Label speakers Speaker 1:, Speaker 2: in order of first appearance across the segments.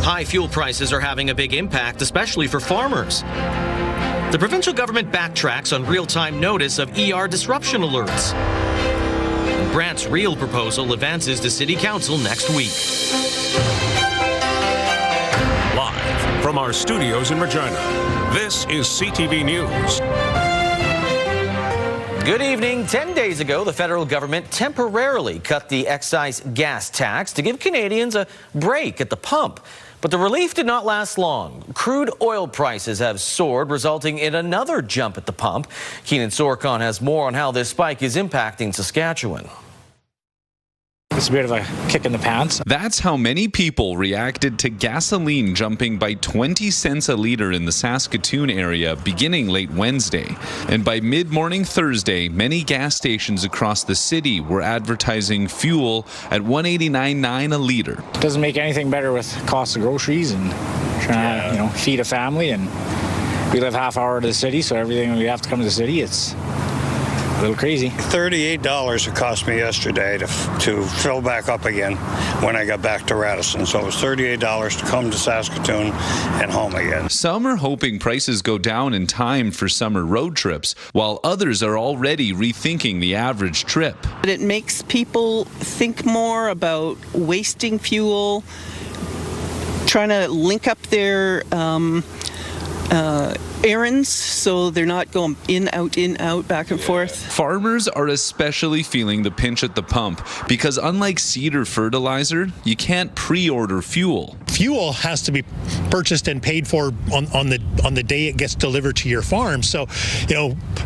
Speaker 1: High fuel prices are having a big impact, especially for farmers. The provincial government backtracks on real-time notice of ER disruption alerts. Brant's real proposal advances to City Council next week.
Speaker 2: Live from our studios in Regina, this is CTV News.
Speaker 1: Good evening. 10 days ago, the federal government temporarily cut the excise gas tax to give Canadians a break at the pump. But the relief did not last long. Crude oil prices have soared, resulting in another jump at the pump. Keenan Sorkon has more on how this spike is impacting Saskatchewan.
Speaker 3: It's a bit of a kick in the pants.
Speaker 4: That's how many people reacted to gasoline jumping by 20 cents a litre in the Saskatoon area beginning late Wednesday. And by mid-morning Thursday, many gas stations across the city were advertising fuel at $1.89.9 a litre.
Speaker 3: It doesn't make anything better with cost of groceries and trying to, feed a family. And we live half hour to the city, so everything we have to come to the city, it's a little crazy.
Speaker 5: $38 it cost me yesterday to fill back up again when I got back to Radisson. So it was $38 to come to Saskatoon and home again.
Speaker 4: Some are hoping prices go down in time for summer road trips, while others are already rethinking the average trip.
Speaker 6: It makes people think more about wasting fuel, trying to link up their errands so they're not going in, out, back and forth.
Speaker 4: Farmers are especially feeling the pinch at the pump because unlike cedar fertilizer, you can't pre-order fuel.
Speaker 7: Fuel has to be purchased and paid for on the day it gets delivered to your farm. So,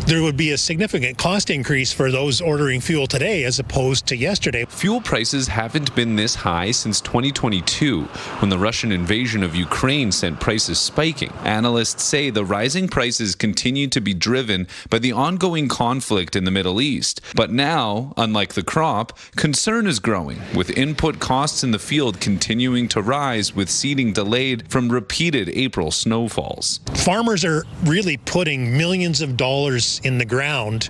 Speaker 7: there would be a significant cost increase for those ordering fuel today as opposed to yesterday.
Speaker 4: Fuel prices haven't been this high since 2022, when the Russian invasion of Ukraine sent prices spiking. Analysts say the rising prices continue to be driven by the ongoing conflict in the Middle East. But now, unlike the crop, concern is growing, with input costs in the field continuing to rise with seeding delayed from repeated April snowfalls.
Speaker 7: Farmers are really putting millions of dollars in the ground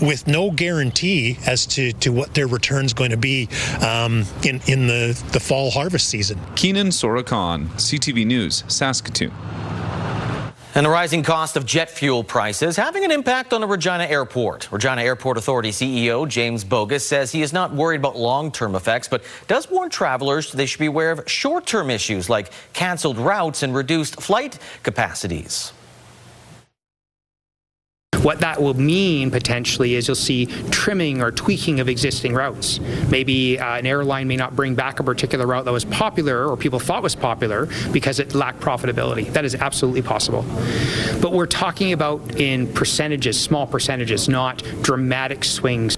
Speaker 7: with no guarantee as to what their return's going to be in the fall harvest season.
Speaker 4: Keenan Sorkon, CTV News, Saskatoon.
Speaker 1: And the rising cost of jet fuel prices having an impact on the Regina Airport. Regina Airport Authority CEO James Bogus says he is not worried about long-term effects, but does warn travelers they should be aware of short-term issues like canceled routes and reduced flight capacities.
Speaker 8: What that will mean potentially is you'll see trimming or tweaking of existing routes. Maybe an airline may not bring back a particular route that was popular or people thought was popular because it lacked profitability. That is absolutely possible. But we're talking about in percentages, small percentages, not dramatic swings.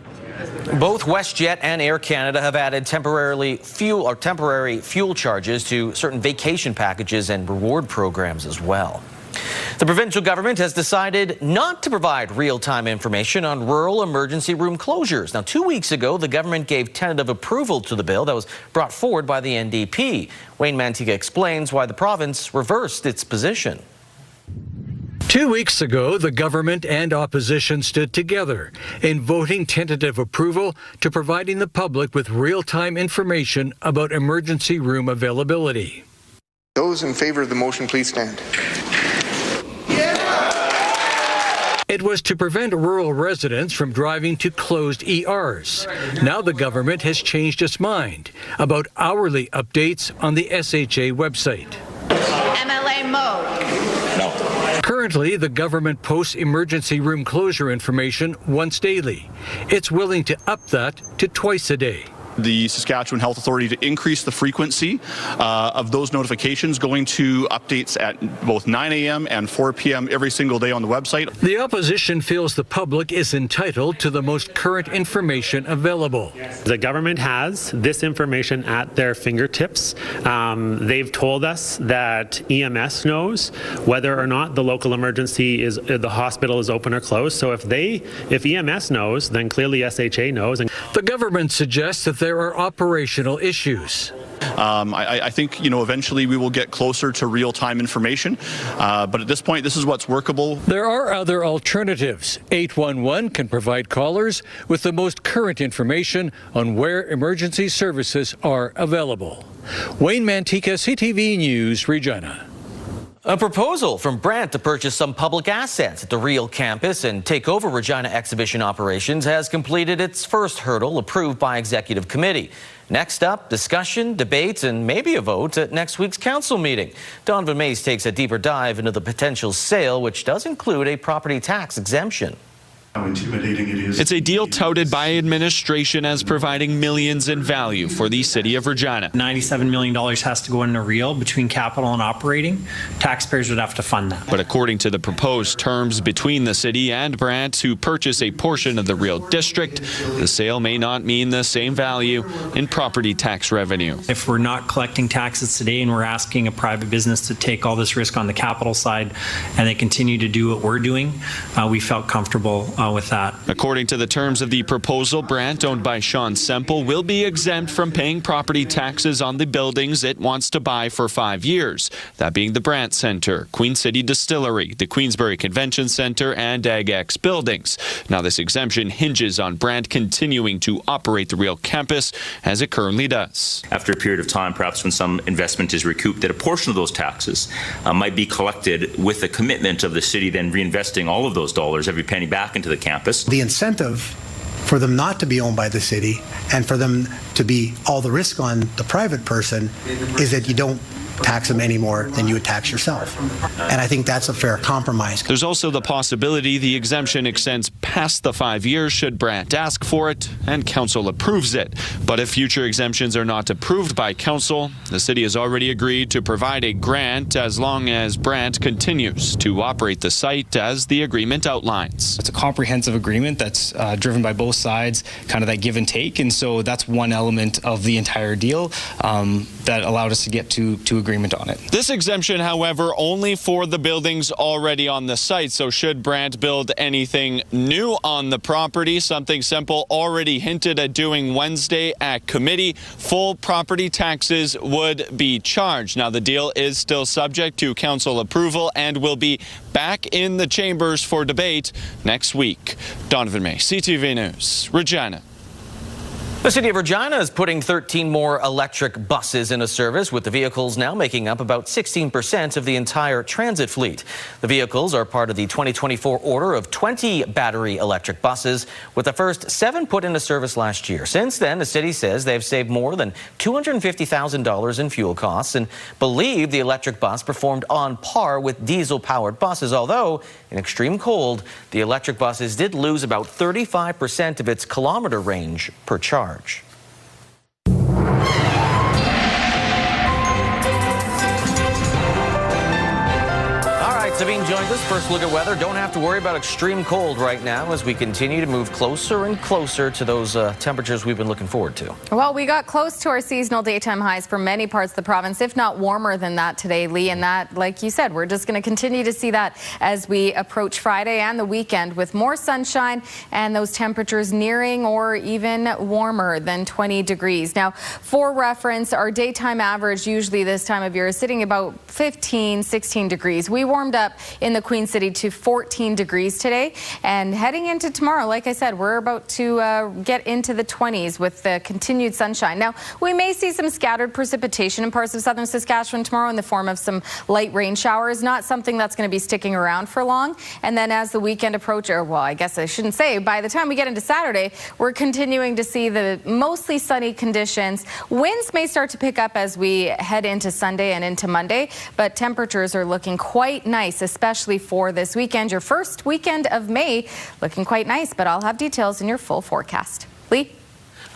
Speaker 1: Both WestJet and Air Canada have added temporary fuel charges to certain vacation packages and reward programs as well. The provincial government has decided not to provide real-time information on rural emergency room closures. Now, 2 weeks ago, the government gave tentative approval to the bill that was brought forward by the NDP. Wayne Mantika explains why the province reversed its position.
Speaker 9: 2 weeks ago, the government and opposition stood together in voting tentative approval to providing the public with real-time information about emergency room availability.
Speaker 10: Those in favor of the motion, please stand.
Speaker 9: It was to prevent rural residents from driving to closed ERs. Now the government has changed its mind about hourly updates on the SHA website.
Speaker 11: MLA mode.
Speaker 9: No. Currently, the government posts emergency room closure information once daily. It's willing to up that to twice a day.
Speaker 12: The Saskatchewan Health Authority to increase the frequency of those notifications, going to updates at both 9 a.m. and 4 p.m. every single day on the website.
Speaker 9: The opposition feels the public is entitled to the most current information available.
Speaker 13: The government has this information at their fingertips. They've told us that EMS knows whether or not the local emergency is, the hospital is open or closed. So if EMS knows, then clearly SHA knows.
Speaker 9: The government suggests that there are operational issues.
Speaker 12: I think, eventually we will get closer to real-time information, but at this point, this is what's workable.
Speaker 9: There are other alternatives. 811 can provide callers with the most current information on where emergency services are available. Wayne Mantica, CTV News, Regina.
Speaker 1: A proposal from Brant to purchase some public assets at the Real campus and take over Regina exhibition operations has completed its first hurdle approved by Executive Committee. Next up, discussion, debate, and maybe a vote at next week's council meeting. Donovan Mays takes a deeper dive into the potential sale, which does include a property tax exemption.
Speaker 14: How intimidating it is.
Speaker 15: It's a deal touted by administration as providing millions in value for the city of Regina.
Speaker 16: $97 million has to go into Real between capital and operating. Taxpayers would have to fund that.
Speaker 15: But according to the proposed terms between the city and Brant to purchase a portion of the Real district, the sale may not mean the same value in property tax revenue.
Speaker 16: If we're not collecting taxes today and we're asking a private business to take all this risk on the capital side and they continue to do what we're doing, we felt comfortable with that.
Speaker 15: According to the terms of the proposal, Brant, owned by Sean Semple, will be exempt from paying property taxes on the buildings it wants to buy for 5 years. That being the Brant Center, Queen City Distillery, the Queensbury Convention Center, and AgX buildings. Now, this exemption hinges on Brant continuing to operate the Real campus as it currently does.
Speaker 17: After a period of time, perhaps when some investment is recouped, that a portion of those taxes might be collected with a commitment of the city then reinvesting all of those dollars, every penny, back into the campus.
Speaker 18: The incentive for them not to be owned by the city and for them to be all the risk on the private person is that you don't tax them any more than you would tax yourself. And I think that's a fair compromise.
Speaker 15: There's also the possibility the exemption extends past the 5 years should Brant ask for it and council approves it. But if future exemptions are not approved by council, the city has already agreed to provide a grant as long as Brant continues to operate the site as the agreement outlines.
Speaker 19: It's a comprehensive agreement that's driven by both sides, kind of that give and take, and so that's one element of the entire deal that allowed us to get to agreement on it.
Speaker 15: This exemption, however, only for the buildings already on the site. So should Brant build anything new on the property, something Semple already hinted at doing Wednesday at committee, full property taxes would be charged. Now, the deal is still subject to council approval and will be back in the chambers for debate next week. Donovan May, CTV News, Regina.
Speaker 1: The city of Regina is putting 13 more electric buses into service, with the vehicles now making up about 16% of the entire transit fleet. The vehicles are part of the 2024 order of 20 battery electric buses, with the first 7 put into service last year. Since then, the city says they've saved more than $250,000 in fuel costs and believe the electric bus performed on par with diesel-powered buses, although in extreme cold, the electric buses did lose about 35% of its kilometer range per charge. Sabine joins us. First look at weather. Don't have to worry about extreme cold right now as we continue to move closer and closer to those temperatures we've been looking forward to.
Speaker 20: Well, we got close to our seasonal daytime highs for many parts of the province, if not warmer than that today, Lee. And that, like you said, we're just going to continue to see that as we approach Friday and the weekend with more sunshine and those temperatures nearing or even warmer than 20 degrees. Now, for reference, our daytime average usually this time of year is sitting about 15, 16 degrees. We warmed up in the Queen City to 14 degrees today, and heading into tomorrow, like I said, we're about to get into the 20s with the continued sunshine. Now, we may see some scattered precipitation in parts of southern Saskatchewan tomorrow in the form of some light rain showers, not something that's going to be sticking around for long. And then as the weekend approaches, or well, I guess I shouldn't say, by the time we get into Saturday, we're continuing to see the mostly sunny conditions. Winds may start to pick up as we head into Sunday and into Monday, but temperatures are looking quite nice, especially for this weekend. Your first weekend of May looking quite nice, but I'll have details in your full forecast. Lee?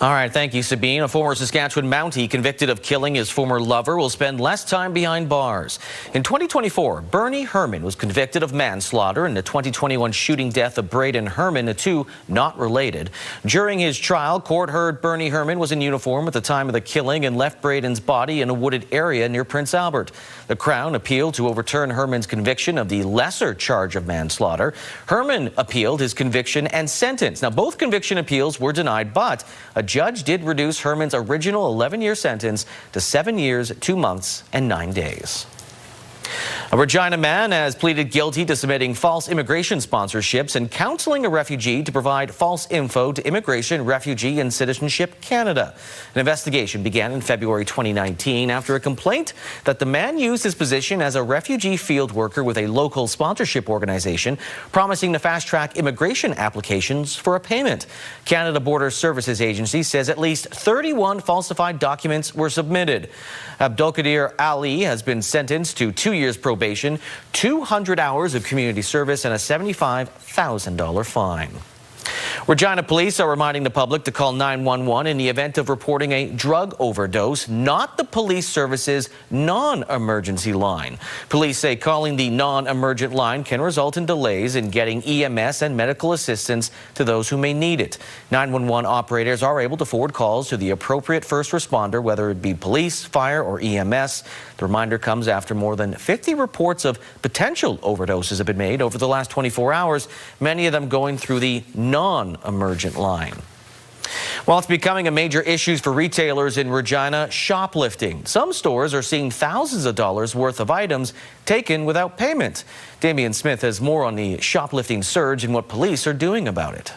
Speaker 1: All right, thank you, Sabine. A former Saskatchewan Mountie convicted of killing his former lover will spend less time behind bars. In 2024, Bernie Herman was convicted of manslaughter in the 2021 shooting death of Braden Herman, the two not related. During his trial, court heard Bernie Herman was in uniform at the time of the killing and left Braden's body in a wooded area near Prince Albert. The Crown appealed to overturn Herman's conviction of the lesser charge of manslaughter. Herman appealed his conviction and sentence. Now, both conviction appeals were denied, but a judge did reduce Herman's original 11-year sentence to 7 years, 2 months, and 9 days. A Regina man has pleaded guilty to submitting false immigration sponsorships and counseling a refugee to provide false info to Immigration, Refugee and Citizenship Canada. An investigation began in February 2019 after a complaint that the man used his position as a refugee field worker with a local sponsorship organization, promising to fast-track immigration applications for a payment. Canada Border Services Agency says at least 31 falsified documents were submitted. Abdulkadir Ali has been sentenced to 2 years probation, 200 hours of community service, and a $75,000 fine. Regina police are reminding the public to call 911 in the event of reporting a drug overdose, not the police service's non-emergency line. Police say calling the non-emergent line can result in delays in getting EMS and medical assistance to those who may need it. 911 operators are able to forward calls to the appropriate first responder, whether it be police, fire, or EMS. The reminder comes after more than 50 reports of potential overdoses have been made over the last 24 hours, many of them going through the non-emergent line. While it's becoming a major issue for retailers in Regina, shoplifting. Some stores are seeing thousands of dollars worth of items taken without payment. Damian Smith has more on the shoplifting surge and what police are doing about it.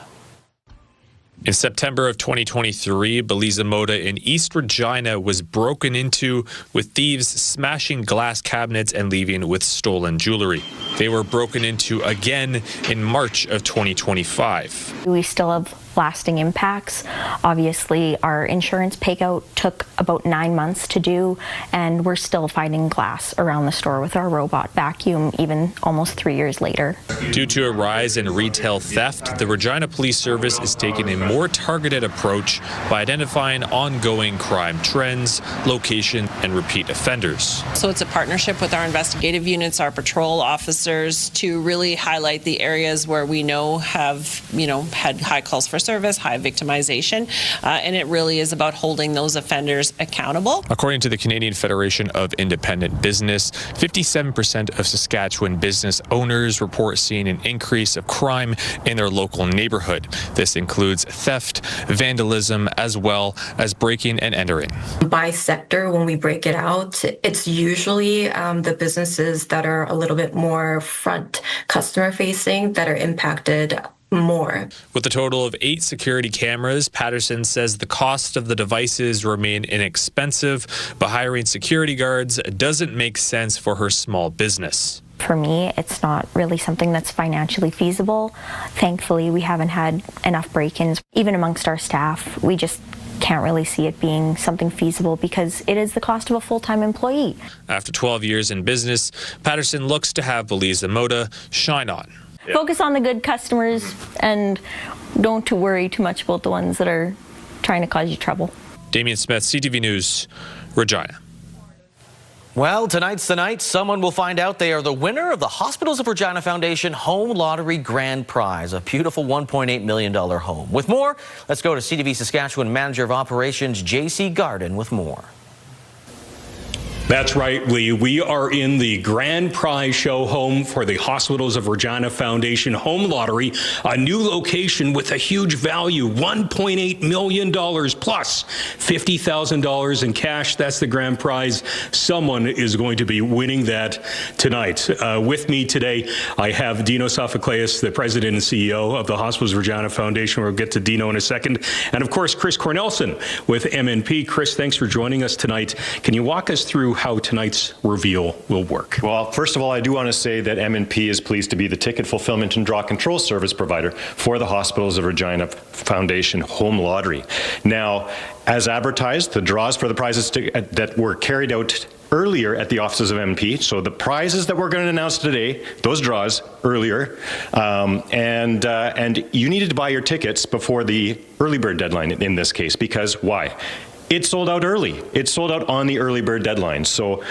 Speaker 21: In September of 2023, Belize Moda in East Regina was broken into, with thieves smashing glass cabinets and leaving with stolen jewelry. They were broken into again in March of 2025.
Speaker 22: We still have lasting impacts. Obviously, our insurance payout took about 9 months to do, and we're still finding glass around the store with our robot vacuum, even almost 3 years later.
Speaker 21: Due to a rise in retail theft, the Regina Police Service is taking a more targeted approach by identifying ongoing crime trends, location, and repeat offenders.
Speaker 23: So it's a partnership with our investigative units, our patrol officers, to really highlight the areas where we know have, had high calls for service, high victimization, and it really is about holding those offenders accountable.
Speaker 21: According to the Canadian Federation of Independent Business, 57% of Saskatchewan business owners report seeing an increase of crime in their local neighborhood. This includes theft, vandalism, as well as breaking and entering.
Speaker 24: By sector, when we break it out, it's usually the businesses that are a little bit more front customer facing that are impacted more.
Speaker 21: With a total of 8 security cameras, Patterson says the cost of the devices remain inexpensive, but hiring security guards doesn't make sense for her small business.
Speaker 22: For me, it's not really something that's financially feasible. Thankfully, we haven't had enough break-ins. Even amongst our staff, we just can't really see it being something feasible because it is the cost of a full-time employee.
Speaker 21: After 12 years in business, Patterson looks to have Belize Moda shine on.
Speaker 22: Focus on the good customers and don't to worry too much about the ones that are trying to cause you trouble.
Speaker 21: Damian Smith, CTV News, Regina.
Speaker 1: Well, tonight's the night someone will find out they are the winner of the Hospitals of Regina Foundation Home Lottery Grand Prize, a beautiful $1.8 million home. With more, let's go to CTV Saskatchewan Manager of Operations, J.C. Garden, with more.
Speaker 25: That's right, Lee. We are in the grand prize show home for the Hospitals of Regina Foundation Home Lottery, a new location with a huge value, $1.8 million plus $50,000 in cash. That's the grand prize. Someone is going to be winning that tonight. With me today, I have Dino Sophocleous, the president and CEO of the Hospitals of Regina Foundation. We'll get to Dino in a second. And of course, Chris Cornelson with MNP. Chris, thanks for joining us tonight. Can you walk us through how tonight's reveal will work?
Speaker 26: Well, first of all, I do want to say that MNP is pleased to be the ticket fulfillment and draw control service provider for the Hospitals of Regina Foundation Home Lottery. Now, as advertised, the draws for the prizes that were carried out earlier at the offices of MNP. So the prizes that we're going to announce today, those draws earlier, and you needed to buy your tickets before the early bird deadline in this case, because why? It sold out early. It sold out on the early bird deadline. So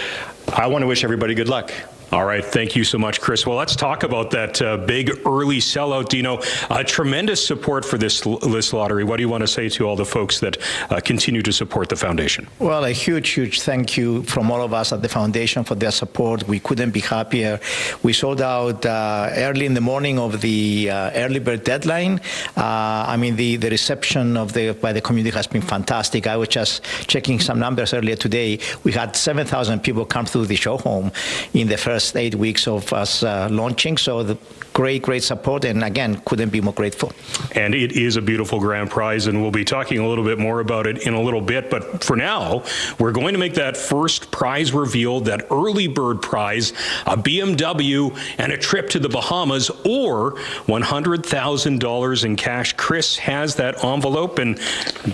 Speaker 26: I want to wish everybody good luck.
Speaker 25: All right. Thank you so much, Chris. Well, let's talk about that big early sellout, Dino. Tremendous support for this lottery. What do you want to say to all the folks that continue to support the foundation?
Speaker 27: Well, a huge thank you from all of us at the foundation for their support. We couldn't be happier. We sold out early in the morning of the early bird deadline. I mean, the reception by the community has been fantastic. I was just checking some numbers earlier today. We had 7,000 people come through the show home in the first first 8 weeks of us launching. So the great support, and again, couldn't be more grateful.
Speaker 25: And it is a beautiful grand prize, and we'll be talking a little bit more about it in a little bit. But for now, we're going to make that first prize reveal, that early bird prize, a BMW and a trip to the Bahamas, or $100,000 in cash. Chris has that envelope, and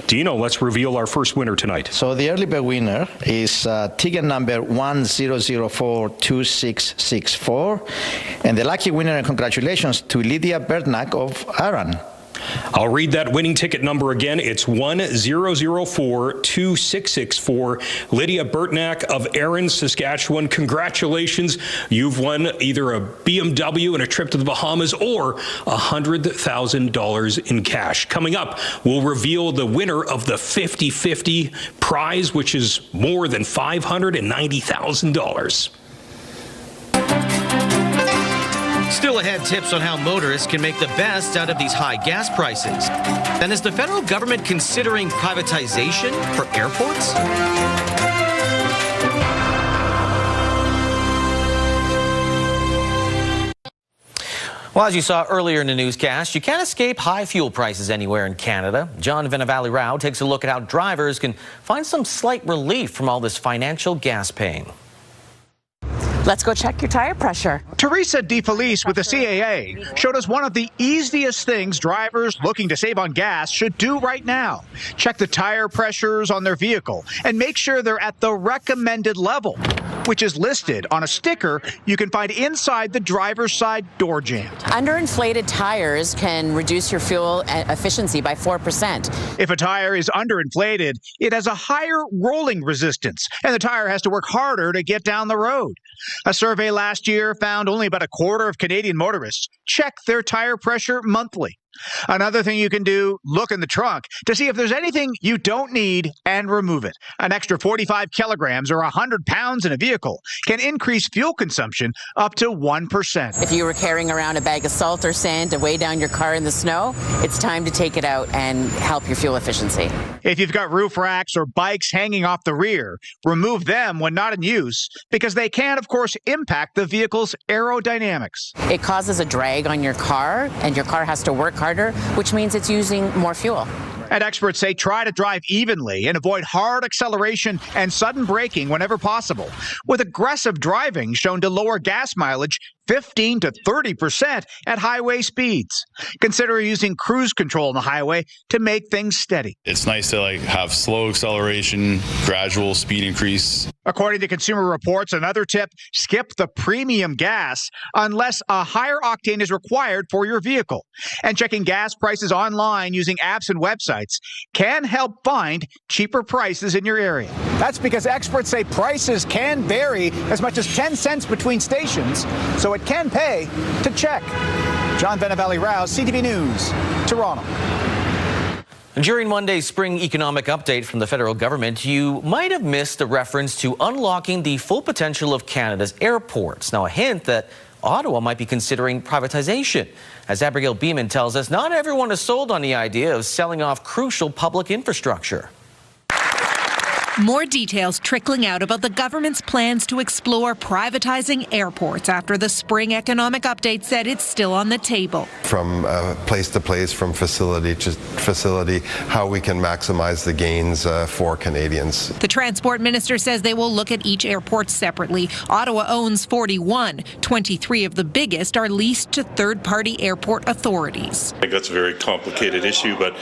Speaker 25: Dino, let's reveal our first winner tonight.
Speaker 27: So the early bird winner is ticket number 10042664, and the lucky winner, and congratulations to Lydia Bernack of Aran.
Speaker 25: I'll read that winning ticket number again. It's 10042664. Lydia Bertnack of Erin, Saskatchewan. Congratulations. You've won either a BMW and a trip to the Bahamas or $100,000 in cash. Coming up, we'll reveal the winner of the 50-50 prize, which is more than $590,000.
Speaker 1: Still ahead, tips on how motorists can make the best out of these high gas prices. And is the federal government considering privatization for airports? Well, as you saw earlier in the newscast, you can't escape high fuel prices anywhere in Canada. John Venavali-Rao takes a look at how drivers can find some slight relief from all this financial gas paying.
Speaker 2: Let's go check your tire pressure.
Speaker 3: Teresa DeFelice with the CAA showed us one of the easiest things drivers looking to save on gas should do right now. Check the tire pressures on their vehicle and make sure they're at the recommended level, which is listed on a sticker you can find inside the driver's side door jamb.
Speaker 2: Underinflated tires can reduce your fuel efficiency by 4%.
Speaker 3: If a tire is underinflated, it has a higher rolling resistance, and the tire has to work harder to get down the road. A survey last year found only about a quarter of Canadian motorists check their tire pressure monthly. Another thing you can do, look in the trunk to see if there's anything you don't need and remove it. An extra 45 kilograms or 100 pounds in a vehicle can increase fuel consumption up to 1%.
Speaker 2: If you were carrying around a bag of salt or sand to weigh down your car in the snow, it's time to take it out and help your fuel efficiency.
Speaker 3: If you've got roof racks or bikes hanging off the rear, remove them when not in use because they can, of course, impact the vehicle's aerodynamics.
Speaker 2: It causes a drag on your car, and your car has to work harder, which means it's using more fuel.
Speaker 3: And experts say try to drive evenly and avoid hard acceleration and sudden braking whenever possible, with aggressive driving shown to lower gas mileage 15 to 30% at highway speeds. Consider using cruise control on the highway to make things steady.
Speaker 4: It's nice to have slow acceleration, gradual speed increase.
Speaker 3: According to Consumer Reports, another tip, skip the premium gas unless a higher octane is required for your vehicle. And checking gas prices online using apps and websites can help find cheaper prices in your area. That's because experts say prices can vary as much as 10 cents between stations, so it can pay to check. John Venavali-Rao, CTV News, Toronto.
Speaker 1: During Monday's spring economic update from the federal government, you might have missed a reference to unlocking the full potential of Canada's airports. Now, a hint that Ottawa might be considering privatization. As Abigail Beeman tells us, not everyone is sold on the idea of selling off crucial public infrastructure.
Speaker 5: More details trickling out about the government's plans to explore privatizing airports after the spring economic update said it's still on the table.
Speaker 6: From place to place, from facility to facility, how we can maximize the gains for Canadians.
Speaker 5: The transport minister says they will look at each airport separately. Ottawa owns 41. 23 of the biggest are leased to third-party airport authorities.
Speaker 7: I think that's a very complicated issue, but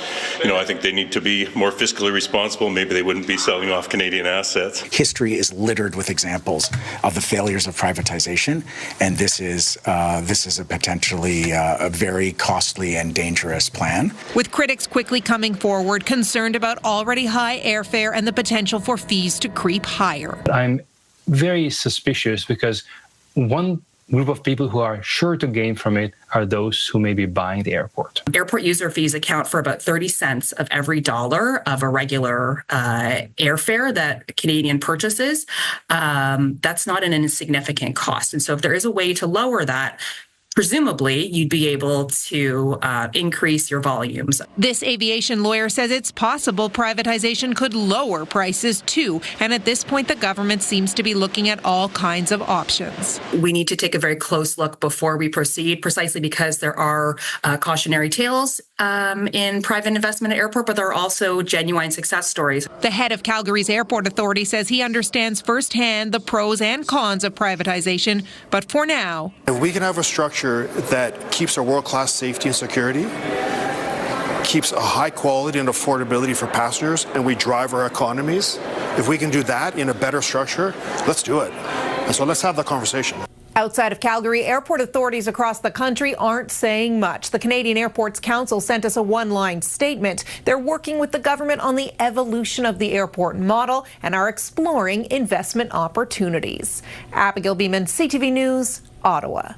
Speaker 7: I think they need to be more fiscally responsible. Maybe they wouldn't be selling off Canadian assets.
Speaker 8: History is littered with examples of the failures of privatization, and this is a potentially a very costly and dangerous plan.
Speaker 5: With critics quickly coming forward, concerned about already high airfare and the potential for fees to creep higher.
Speaker 28: I'm very suspicious because one group of people who are sure to gain from it are those who may be buying the airport.
Speaker 29: Airport user fees account for about 30 cents of every dollar of a regular airfare that a Canadian purchases. That's not an insignificant cost. And so if there is a way to lower that, presumably you'd be able to increase your volumes.
Speaker 5: This aviation lawyer says it's possible privatization could lower prices too, and at this point the government seems to be looking at all kinds of options.
Speaker 29: We need to take a very close look before we proceed, precisely because there are cautionary tales in private investment at airport, but there are also genuine success stories.
Speaker 5: The head of Calgary's Airport Authority says he understands firsthand the pros and cons of privatization, but for now,
Speaker 9: if we can have a structure that keeps our world-class safety and security, keeps a high quality and affordability for passengers, and we drive our economies, if we can do that in a better structure, let's do it. And so let's have that conversation.
Speaker 5: outside of Calgary, airport authorities across the country aren't saying much. The Canadian Airports Council sent us a one-line statement. They're working with the government on the evolution of the airport model and are exploring investment opportunities. Abigail Beeman, CTV News, Ottawa.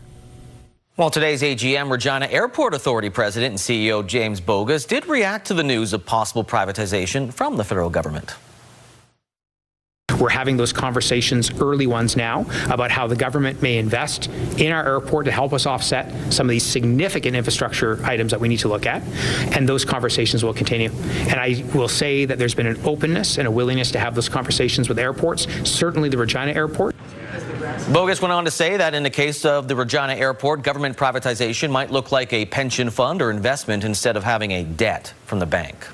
Speaker 1: Well, today's AGM, Regina Airport Authority President and CEO James Bogus did react to the news of possible privatization from the federal government.
Speaker 10: We're having those conversations, early ones now, about how the government may invest in our airport to help us offset some of these significant infrastructure items that we need to look at, and those conversations will continue. And I will say that there's been an openness and a willingness to have those conversations with airports, certainly the Regina Airport.
Speaker 1: Bogus went on to say that in the case of the Regina Airport, government privatization might look like a pension fund or investment instead of having a debt from the bank.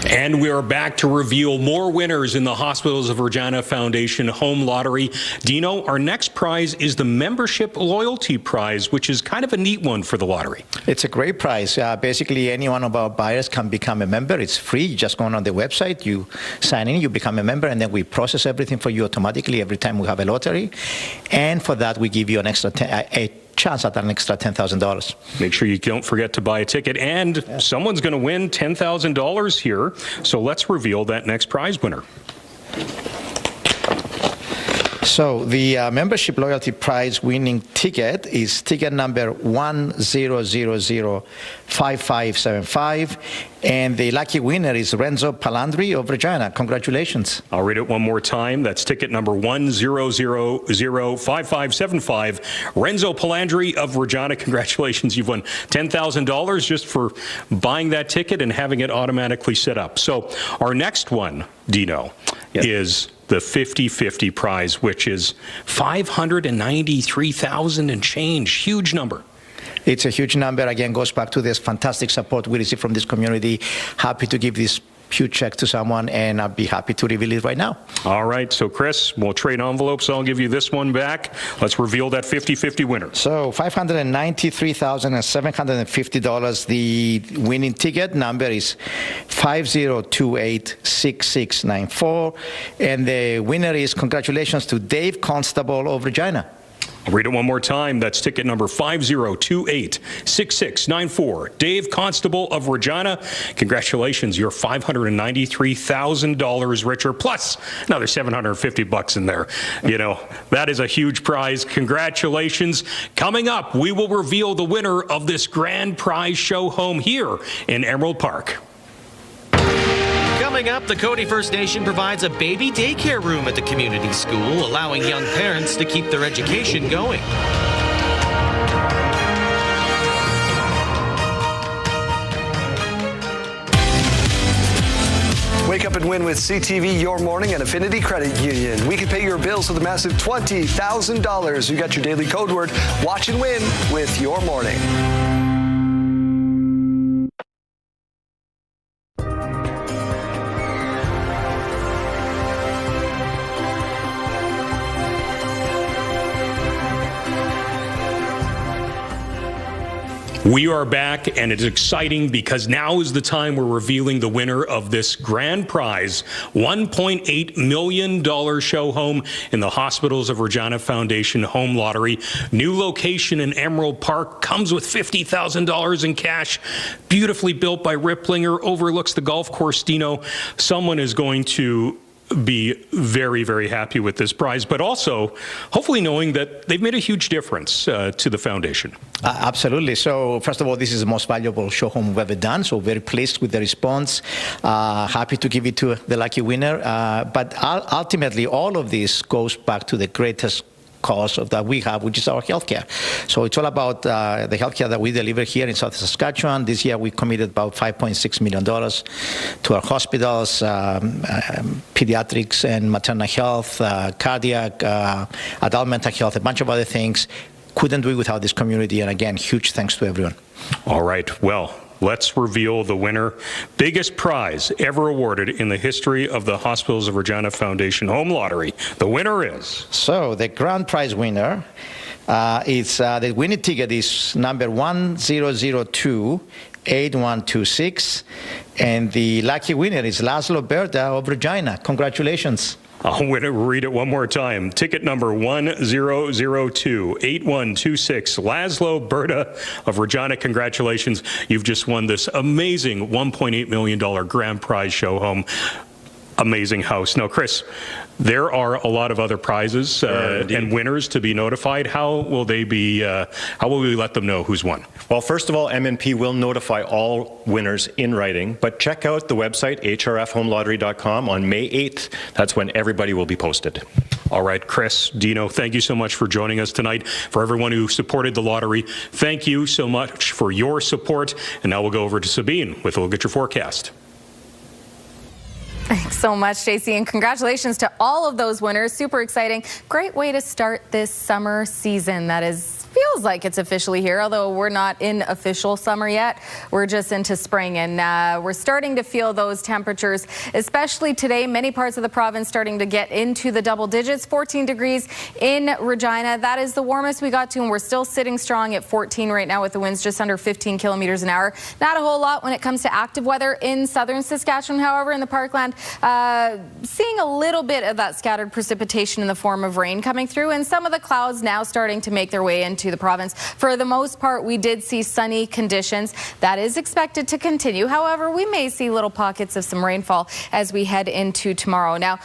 Speaker 25: And we are back to reveal more winners in the Hospitals of Regina Foundation Home Lottery. Dino, our next prize is the Membership Loyalty Prize, which is kind of a neat one for the lottery.
Speaker 27: It's a great prize. Basically, any one of our buyers can become a member. It's free. You just go on the website, you sign in, you become a member, and then we process everything for you automatically every time we have a lottery. And for that, we give you an extra chance at an extra $10,000.
Speaker 25: Make sure you don't forget to buy a ticket, and someone's going to win $10,000 here. So let's reveal that next prize winner.
Speaker 27: So the membership loyalty prize winning ticket is ticket number 10005575, and the lucky winner is Renzo Palandri of Regina. Congratulations.
Speaker 25: I'll read it one more time. That's ticket number 10005575, Renzo Palandri of Regina. Congratulations. You've won $10,000 just for buying that ticket and having it automatically set up. So our next one, Dino, is the 50-50 prize, which is $593,000 and change. Huge number.
Speaker 27: It's a huge number. Again, goes back to this fantastic support we receive from this community. Happy to give this huge check to someone, and I'll be happy to reveal it right now.
Speaker 25: All right. So, Chris, we'll trade envelopes. I'll give you this one back. Let's reveal that 50-50 winner.
Speaker 27: So $593,750. The winning ticket number is 50286694. And the winner is, congratulations to Dave Constable of Regina.
Speaker 25: I'll read it one more time. That's ticket number 50286694. Dave Constable of Regina. Congratulations. You're $593,000 richer, plus another $750 in there. You know, that is a huge prize. Congratulations. Coming up, we will reveal the winner of this grand prize show home here in Emerald Park.
Speaker 1: Coming up, the Cody First Nation provides a baby daycare room at the community school, allowing young parents to keep their education going.
Speaker 11: Wake up and win with CTV Your Morning and Affinity Credit Union. We can pay your bills with a massive $20,000. You got your daily code word. Watch and win with Your Morning.
Speaker 25: We are back, and it's exciting because now is the time we're revealing the winner of this grand prize, $1.8 million show home in the Hospitals of Regina Foundation Home Lottery. New location in Emerald Park, comes with $50,000 in cash, beautifully built by Ripplinger, overlooks the golf course. Dino, someone is going to be very, very happy with this prize, but also hopefully knowing that they've made a huge difference to the foundation.
Speaker 27: Absolutely. So first of all, this is the most valuable show home we've ever done, so very pleased with the response. Happy to give it to the lucky winner. But ultimately, all of this goes back to the greatest cause that we have, which is our healthcare. So it's all about the healthcare that we deliver here in South Saskatchewan. This year we committed about $5.6 million to our hospitals, pediatrics and maternal health, cardiac, adult mental health, a bunch of other things. Couldn't do it without this community, and again, huge thanks to everyone.
Speaker 25: All right, well, let's reveal the winner. Biggest prize ever awarded in the history of the Hospitals of Regina Foundation Home Lottery. The winner is...
Speaker 27: So the grand prize winner is the winning ticket is number 1002-8126, and the lucky winner is Laszlo Berta of Regina. Congratulations.
Speaker 25: I'll read it one more time. Ticket number 1002-8126. Laszlo Berta of Regina, congratulations. You've just won this amazing $1.8 million grand prize show home. Amazing house. Now, Chris, there are a lot of other prizes and winners to be notified. How will they be? How will we let them know who's won?
Speaker 26: Well, first of all, MNP will notify all winners in writing, but check out the website hrfhomelottery.com on May 8th. That's when everybody will be posted.
Speaker 25: All right, Chris, Dino, thank you so much for joining us tonight. For everyone who supported the lottery, thank you so much for your support. And now we'll go over to Sabine with a look at your forecast.
Speaker 12: Thanks so much, JC, and congratulations to all of those winners. Super exciting. Great way to start this summer season that feels like it's officially here, although we're not in official summer yet. We're just into spring, and we're starting to feel those temperatures, especially today. Many parts of the province starting to get into the double digits. 14 degrees in Regina. That is the warmest we got to, and we're still sitting strong at 14 right now with the winds just under 15 kilometers an hour. Not a whole lot when it comes to active weather in southern Saskatchewan, however, in the Parkland. Seeing a little bit of that scattered precipitation in the form of rain coming through, and some of the clouds now starting to make their way into the province. For the most part, we did see sunny conditions. That is expected to continue. However, we may see little pockets of some rainfall as we head into tomorrow. Now,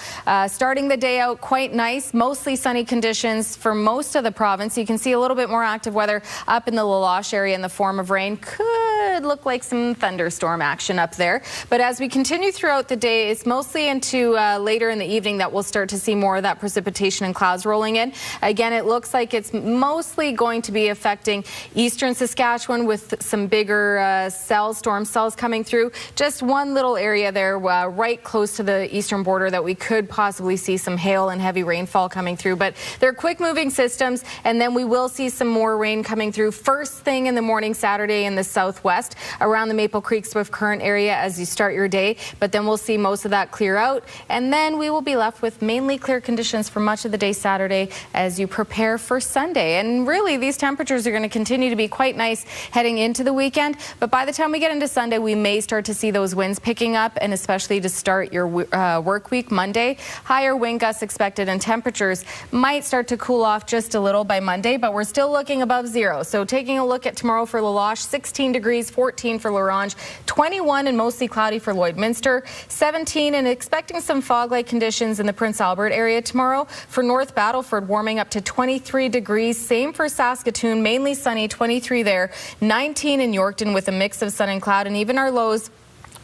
Speaker 12: starting the day out quite nice, mostly sunny conditions for most of the province. You can see a little bit more active weather up in the La Loche area in the form of rain. Could look like some thunderstorm action up there. But as we continue throughout the day, it's mostly into later in the evening that we'll start to see more of that precipitation and clouds rolling in. Again, it looks like it's mostly going to be affecting eastern Saskatchewan with some bigger storm cells coming through. Just one little area there right close to the eastern border that we could possibly see some hail and heavy rainfall coming through. But they're quick moving systems, and then we will see some more rain coming through first thing in the morning Saturday in the southwest around the Maple Creek Swift Current area as you start your day. But then we'll see most of that clear out, and then we will be left with mainly clear conditions for much of the day Saturday as you prepare for Sunday. And really, these temperatures are going to continue to be quite nice heading into the weekend, but by the time we get into Sunday, we may start to see those winds picking up, and especially to start your work week Monday. Higher wind gusts expected, and temperatures might start to cool off just a little by Monday, but we're still looking above zero. So taking a look at tomorrow for La Loche, 16 degrees, 14 for L'Orange, 21 and mostly cloudy for Lloydminster, 17 and expecting some fog-like conditions in the Prince Albert area tomorrow. For North Battleford, warming up to 23 degrees. Same for Saskatoon, mainly sunny, 23 there, 19 in Yorkton with a mix of sun and cloud, and even our lows,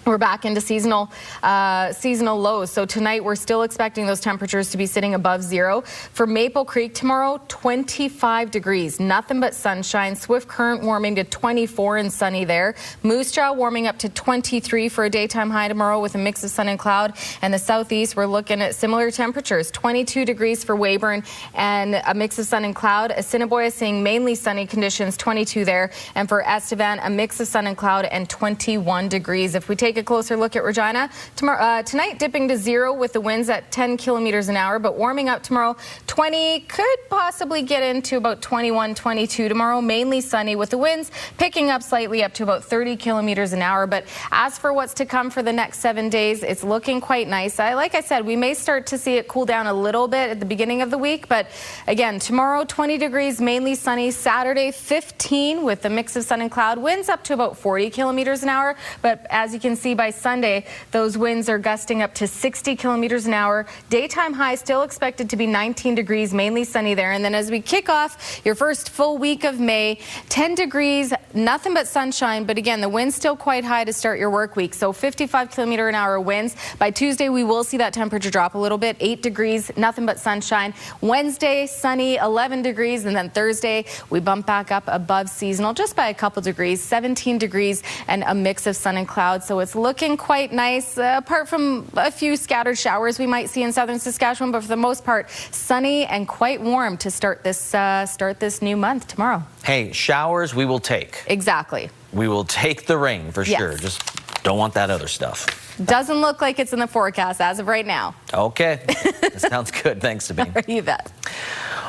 Speaker 12: we're back into seasonal lows. So tonight we're still expecting those temperatures to be sitting above zero. For Maple Creek tomorrow, 25 degrees, nothing but sunshine. Swift Current warming to 24 and sunny there. Moose Jaw warming up to 23 for a daytime high tomorrow with a mix of sun and cloud. And the southeast, we're looking at similar temperatures, 22 degrees for Weyburn and a mix of sun and cloud. Assiniboia seeing mainly sunny conditions, 22 there. And for Estevan, a mix of sun and cloud and 21 degrees. If we take a closer look at Regina, tonight dipping to zero with the winds at 10 kilometers an hour, but warming up tomorrow, 20, could possibly get into about 21, 22 tomorrow, mainly sunny with the winds picking up slightly up to about 30 kilometers an hour. But as for what's to come for the next 7 days, it's looking quite nice. Like I said, we may start to see it cool down a little bit at the beginning of the week, but again, tomorrow 20 degrees, mainly sunny. Saturday 15 with a mix of sun and cloud, winds up to about 40 kilometers an hour, but as you can see by Sunday, those winds are gusting up to 60 kilometers an hour. Daytime high still expected to be 19 degrees, mainly sunny there. And then as we kick off your first full week of May, 10 degrees, nothing but sunshine. But again, the wind's still quite high to start your work week. So 55 kilometer an hour winds. By Tuesday, we will see that temperature drop a little bit. 8 degrees, nothing but sunshine. Wednesday, sunny, 11 degrees. And then Thursday, we bump back up above seasonal just by a couple degrees, 17 degrees and a mix of sun and clouds. So it's looking quite nice, apart from a few scattered showers we might see in southern Saskatchewan. But for the most part, sunny and quite warm to start this new month tomorrow.
Speaker 1: Hey, showers we will take.
Speaker 12: Exactly.
Speaker 1: We will take the rain for sure. Just don't want that other stuff.
Speaker 12: Doesn't look like it's in the forecast as of right now.
Speaker 1: Okay. That sounds good. Thanks, Sabine.
Speaker 12: You bet.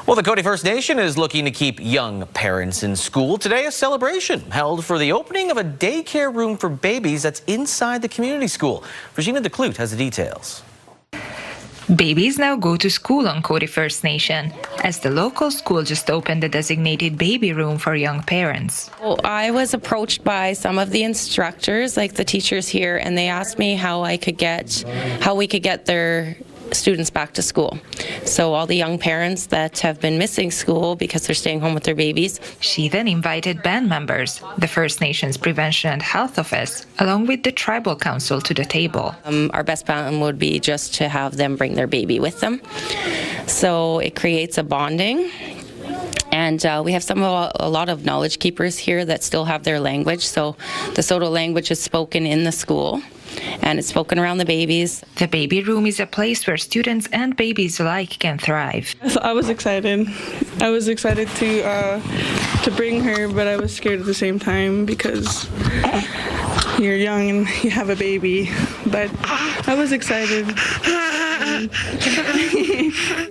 Speaker 1: Well, the Cody First Nation is looking to keep young parents in school. Today, a celebration held for the opening of a daycare room for babies that's inside the community school. Regina has the details.
Speaker 13: Babies now go to school on Cody First Nation, as the local school just opened a designated baby room for young parents.
Speaker 14: Well, I was approached by some of the instructors, like the teachers here, and they asked me how we could get their students back to school. So all the young parents that have been missing school because they're staying home with their babies.
Speaker 13: She then invited band members, the First Nations Prevention and Health Office, along with the Tribal Council to the table.
Speaker 14: Our best plan would be just to have them bring their baby with them. So it creates a bonding. And we have a lot of knowledge keepers here that still have their language. So the Saulteaux language is spoken in the school, and it's spoken around the babies.
Speaker 13: The baby room is a place where students and babies alike can thrive.
Speaker 15: So I was excited. I was excited to bring her, but I was scared at the same time because you're young and you have a baby. But I was excited.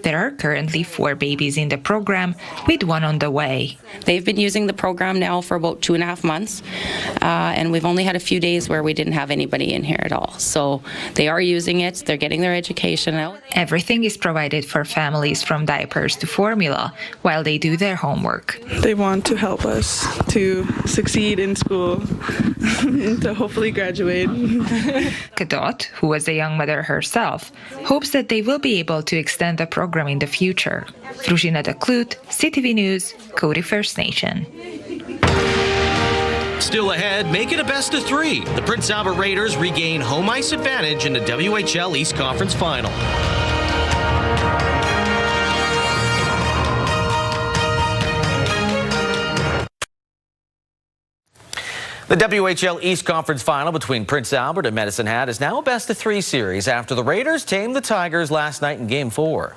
Speaker 13: There are currently 4 babies in the program, with 1 on the way.
Speaker 14: They've been using the program now for about 2.5 months, and we've only had a few days where we didn't have anybody in here at all. So they are using it, they're getting their education out.
Speaker 13: Everything is provided for families, from diapers to formula, while they do their homework.
Speaker 15: They want to help us to succeed in school, to hopefully graduate.
Speaker 13: Kadot, who was a young mother herself, hopes that they will be able to extend the program in the future. Regina CTV News, Cody First Nation.
Speaker 1: Still ahead, make it a best of 3. The Prince Albert Raiders regain home ice advantage in the WHL East Conference Final. The WHL East Conference Final between Prince Albert and Medicine Hat is now a best of 3 series after the Raiders tamed the Tigers last night in Game 4.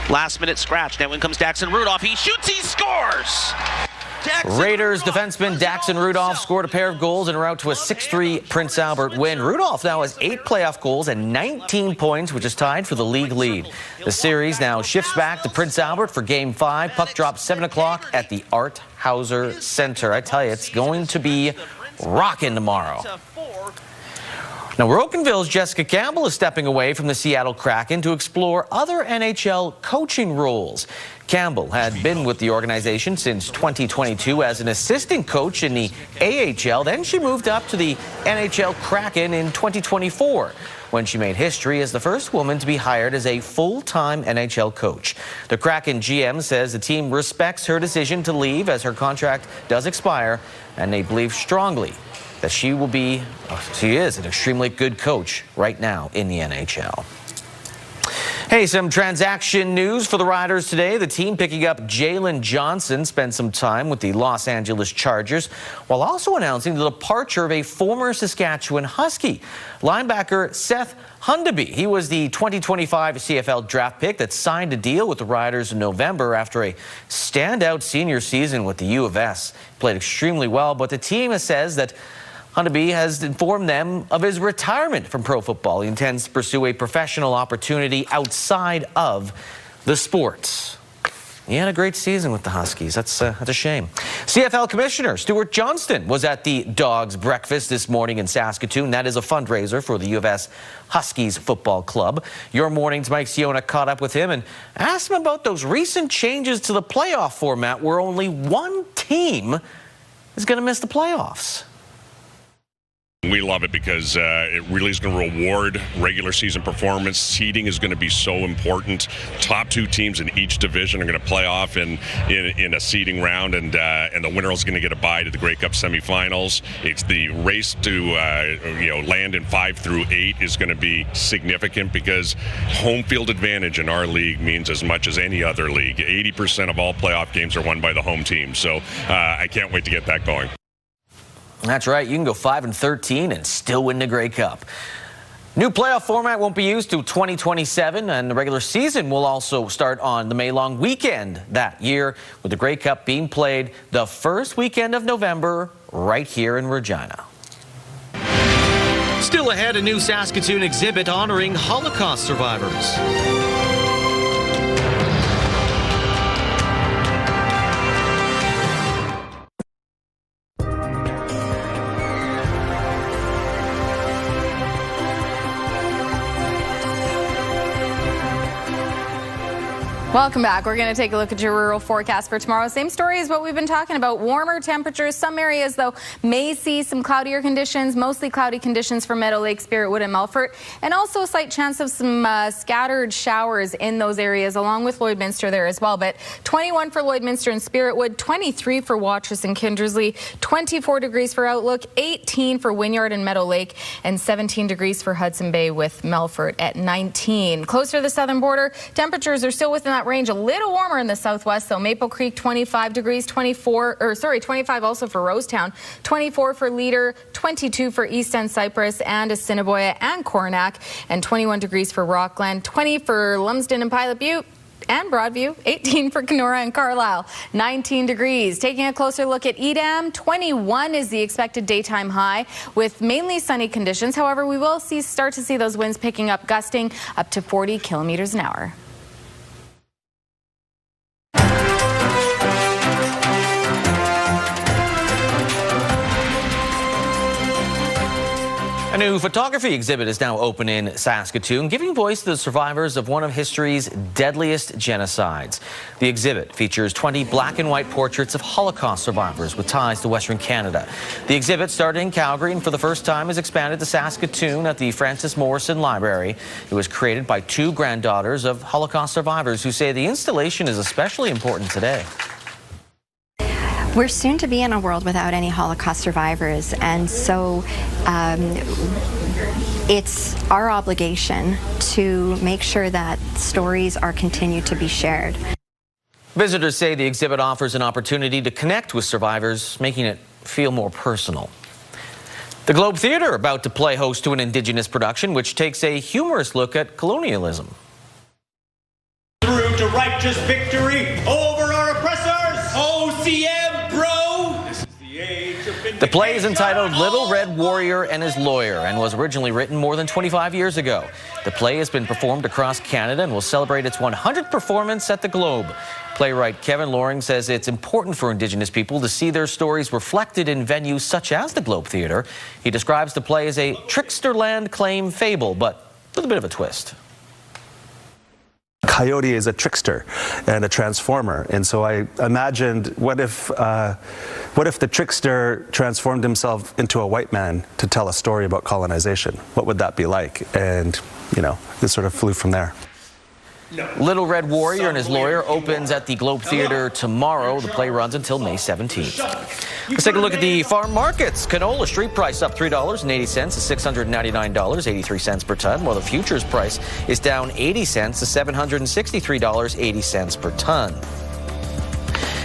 Speaker 16: Last-minute scratch. Now in comes Daxon Rudolph. He shoots, he scores!
Speaker 1: Raiders defenseman Daxon Rudolph scored a pair of goals en route to a 6-3 Prince Albert win. Rudolph now has 8 playoff goals and 19 points, which is tied for the league lead. The series now shifts back to Prince Albert for Game 5. Puck drops 7 o'clock at the Art Hauser Center. I tell you, it's going to be rocking tomorrow. Now, Brokenville's Jessica Campbell is stepping away from the Seattle Kraken to explore other NHL coaching roles. Campbell had been with the organization since 2022 as an assistant coach in the AHL. Then she moved up to the NHL Kraken in 2024, when she made history as the first woman to be hired as a full-time NHL coach. The Kraken GM says the team respects her decision to leave as her contract does expire, and they believe strongly that she is an extremely good coach right now in the NHL. Hey, some transaction news for the Riders today. The team picking up Jalen Johnson spent some time with the Los Angeles Chargers, while also announcing the departure of a former Saskatchewan Husky, linebacker Seth Hundeby. He was the 2025 CFL draft pick that signed a deal with the Riders in November after a standout senior season with the U of S. Played extremely well, but the team says that Hundeby has informed them of his retirement from pro football. He intends to pursue a professional opportunity outside of the sports. He had a great season with the Huskies. That's a shame. CFL Commissioner Stuart Johnston was at the Dogs Breakfast this morning in Saskatoon. That is a fundraiser for the U of S Huskies Football Club. Your Morning's Mike Siona caught up with him and asked him about those recent changes to the playoff format where only one team is going to miss the playoffs.
Speaker 2: We love it because it really is going to reward regular season performance. Seeding is going to be so important. Top two teams in each division are going to play off in a seeding round, and the winner is going to get a bye to the Grey Cup semifinals. It's the race to land in 5 through 8 is going to be significant because home field advantage in our league means as much as any other league. 80% of all playoff games are won by the home team, so I can't wait to get that going.
Speaker 1: That's right. You can go 5-13 and still win the Grey Cup. New playoff format won't be used till 2027, and the regular season will also start on the May long weekend that year, with the Grey Cup being played the first weekend of November right here in Regina.
Speaker 17: Still ahead, a new Saskatoon exhibit honoring Holocaust survivors.
Speaker 12: Welcome back. We're going to take a look at your rural forecast for tomorrow. Same story as what we've been talking about. Warmer temperatures. Some areas, though, may see some cloudier conditions, mostly cloudy conditions for Meadow Lake, Spiritwood, and Melfort, and also a slight chance of some scattered showers in those areas, along with Lloydminster there as well. But 21 for Lloydminster and Spiritwood, 23 for Watrous and Kindersley, 24 degrees for Outlook, 18 for Wynyard and Meadow Lake, and 17 degrees for Hudson Bay with Melfort at 19. Closer to the southern border, temperatures are still within that range, a little warmer in the southwest, though. Maple Creek 25 degrees, 25 also for Rosetown, 24 for Leader, 22 for East End Cypress and Assiniboia and Coronach, and 21 degrees for Rockland, 20 for Lumsden and Pilot Butte and Broadview, 18 for Kenora and Carlisle, 19 degrees. Taking a closer look at Edam, 21 is the expected daytime high with mainly sunny conditions. However, we will start to see those winds picking up, gusting up to 40 kilometers an hour.
Speaker 1: A new photography exhibit is now open in Saskatoon, giving voice to the survivors of one of history's deadliest genocides. The exhibit features 20 black and white portraits of Holocaust survivors with ties to Western Canada. The exhibit started in Calgary and for the first time is expanded to Saskatoon at the Francis Morrison Library. It was created by 2 granddaughters of Holocaust survivors who say the installation is especially important today.
Speaker 18: We're soon to be in a world without any Holocaust survivors, and so it's our obligation to make sure that stories are continued to be shared.
Speaker 1: Visitors say the exhibit offers an opportunity to connect with survivors, making it feel more personal. The Globe Theatre about to play host to an Indigenous production which takes a humorous look at colonialism.
Speaker 19: Through to righteous victory over our oppressors! OCM!
Speaker 1: The play is entitled Little Red Warrior and His Lawyer and was originally written more than 25 years ago. The play has been performed across Canada and will celebrate its 100th performance at the Globe. Playwright Kevin Loring says it's important for Indigenous people to see their stories reflected in venues such as the Globe Theatre. He describes the play as a trickster land claim fable, but with a bit of a twist.
Speaker 20: Coyote is a trickster and a transformer, and so I imagined what if the trickster transformed himself into a white man to tell a story about colonization? What would that be like? And it sort of flew from there.
Speaker 1: Little Red Warrior and His Lawyer opens at the Globe Theatre tomorrow. The play runs until May 17th. Let's take a look at the farm markets. Canola street price up $3.80 to $699.83 per ton, while the futures price is down 80 cents to $763.80 per ton.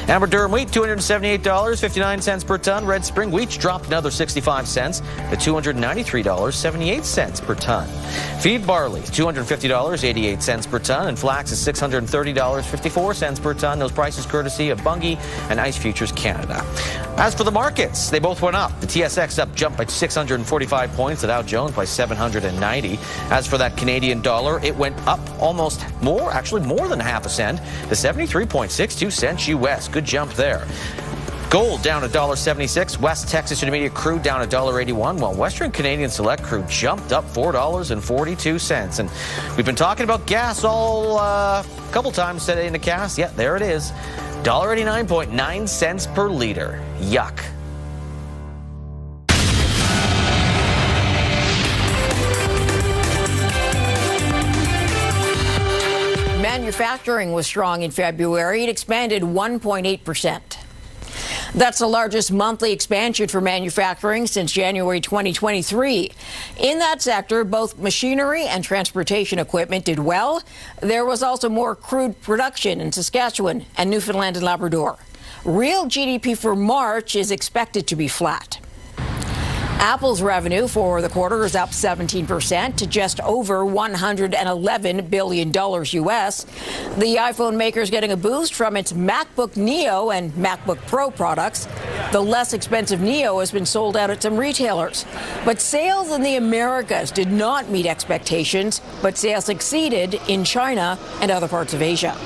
Speaker 1: Amber durum wheat, $278.59 per ton. Red spring wheat dropped another 65 cents to $293.78 per ton. Feed barley, $250.88 per ton, and flax is $630.54 per ton. Those prices courtesy of Bunge and Ice Futures Canada. As for the markets, they both went up. The TSX jumped by 645 points, the Dow Jones by 790. As for that Canadian dollar, it went up almost more than half a cent to 73.62 cents US. Good jump there. Gold down $1.76. West Texas Intermediate crude down $1.81, while Western Canadian Select crude jumped up $4.42. And we've been talking about gas all a couple times today in the cast. Yeah, there it is. $1.89.9 per liter. Yuck.
Speaker 3: manufacturing was strong in February. It expanded 1.8%. That's the largest monthly expansion for manufacturing since January 2023. In that sector, both machinery and transportation equipment did well. There was also more crude production in Saskatchewan and Newfoundland and Labrador. Real GDP for March is expected to be flat. Apple's revenue for the quarter is up 17% to just over $111 billion US. The iPhone maker is getting a boost from its MacBook Neo and MacBook Pro products. The less expensive Neo has been sold out at some retailers. But sales in the Americas did not meet expectations, but sales exceeded in China and other parts of Asia.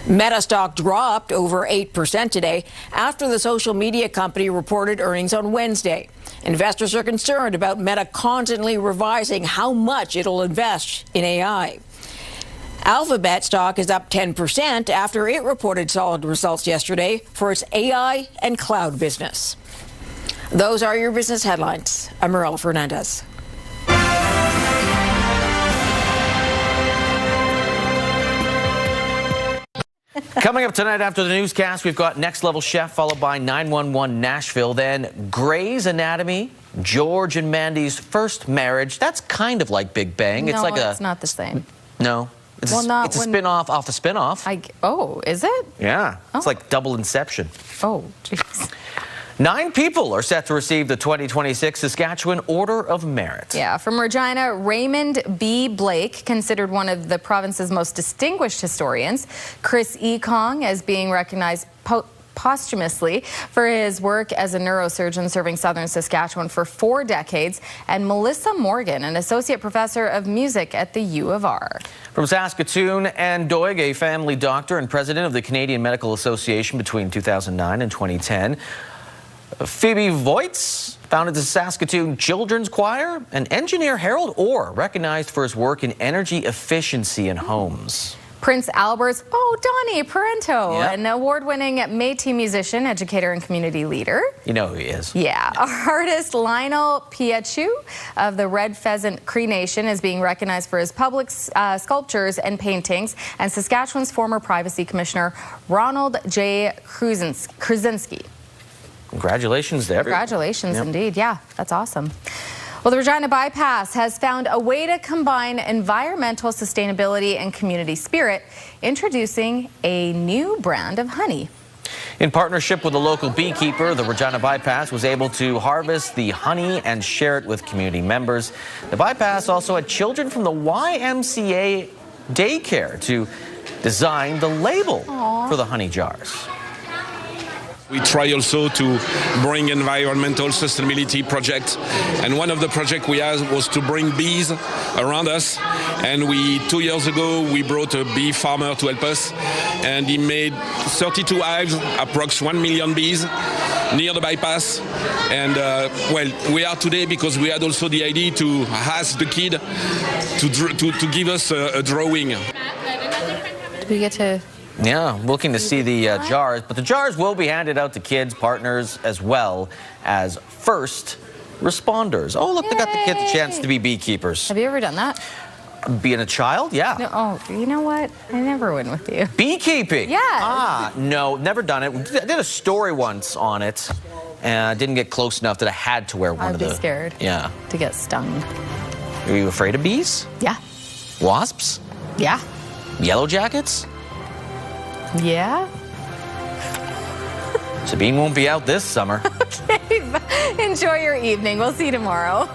Speaker 3: Meta stock dropped over 8% today after the social media company reported earnings on Wednesday. Investors are concerned about Meta constantly revising how much it'll invest in AI. Alphabet stock is up 10% after it reported solid results yesterday for its AI and cloud business. Those are your business headlines. I'm Marella Fernandez.
Speaker 1: Coming up tonight after the newscast, we've got Next Level Chef, followed by 911 Nashville, then Grey's Anatomy, George and Mandy's first marriage. That's kind of like Big Bang.
Speaker 12: No, it's not the same.
Speaker 1: No. It's a spin-off off a spin-off.
Speaker 12: Oh, is it?
Speaker 1: Yeah. It's like double Inception.
Speaker 12: Oh, jeez.
Speaker 1: 9 people are set to receive the 2026 Saskatchewan Order of Merit.
Speaker 12: Yeah, from Regina, Raymond B. Blake, considered one of the province's most distinguished historians. Chris E. Kong as being recognized posthumously for his work as a neurosurgeon serving southern Saskatchewan for 4 decades. And Melissa Morgan, an associate professor of music at the U of R.
Speaker 1: From Saskatoon, Anne Doig, a family doctor and president of the Canadian Medical Association between 2009 and 2010. Phoebe Voits founded the Saskatoon Children's Choir, and engineer Harold Orr recognized for his work in energy efficiency in homes.
Speaker 12: Prince Albert's, Donnie Parento, an award-winning Métis musician, educator, and community leader.
Speaker 1: You know who he is.
Speaker 12: Yeah. Artist Lionel Pietchu of the Red Pheasant Cree Nation is being recognized for his public sculptures and paintings, and Saskatchewan's former privacy commissioner, Ronald J. Krasinski.
Speaker 1: Congratulations to everyone.
Speaker 12: Congratulations, indeed. Yeah, that's awesome. Well, the Regina Bypass has found a way to combine environmental sustainability and community spirit, introducing a new brand of honey.
Speaker 1: In partnership with a local beekeeper, the Regina Bypass was able to harvest the honey and share it with community members. The Bypass also had children from the YMCA Daycare to design the label for the honey jars.
Speaker 4: We try also to bring environmental sustainability projects, and one of the projects we had was to bring bees around us, and 2 years ago we brought a bee farmer to help us, and he made 32 hives, approx 1 million bees near the bypass. And we are today because we had also the idea to ask the kid to give us a drawing.
Speaker 12: Do we get to...
Speaker 1: Yeah, looking to see the jars, but the jars will be handed out to kids, partners, as well as first responders. Oh, look, they got the kids a chance to be beekeepers.
Speaker 12: Have you ever done that?
Speaker 1: Being a child? Yeah.
Speaker 12: No, you know what? I never went with you.
Speaker 1: Beekeeping?
Speaker 12: Yeah.
Speaker 1: No, never done it. I did a story once on it, and I didn't get close enough that I had to wear one of the...
Speaker 12: I'd be scared.
Speaker 1: Yeah.
Speaker 12: To get stung.
Speaker 1: Are you afraid of bees?
Speaker 12: Yeah.
Speaker 1: Wasps?
Speaker 12: Yeah.
Speaker 1: Yellow jackets?
Speaker 12: Yeah.
Speaker 1: Sabine won't be out this summer.
Speaker 12: Okay, enjoy your evening. We'll see you tomorrow.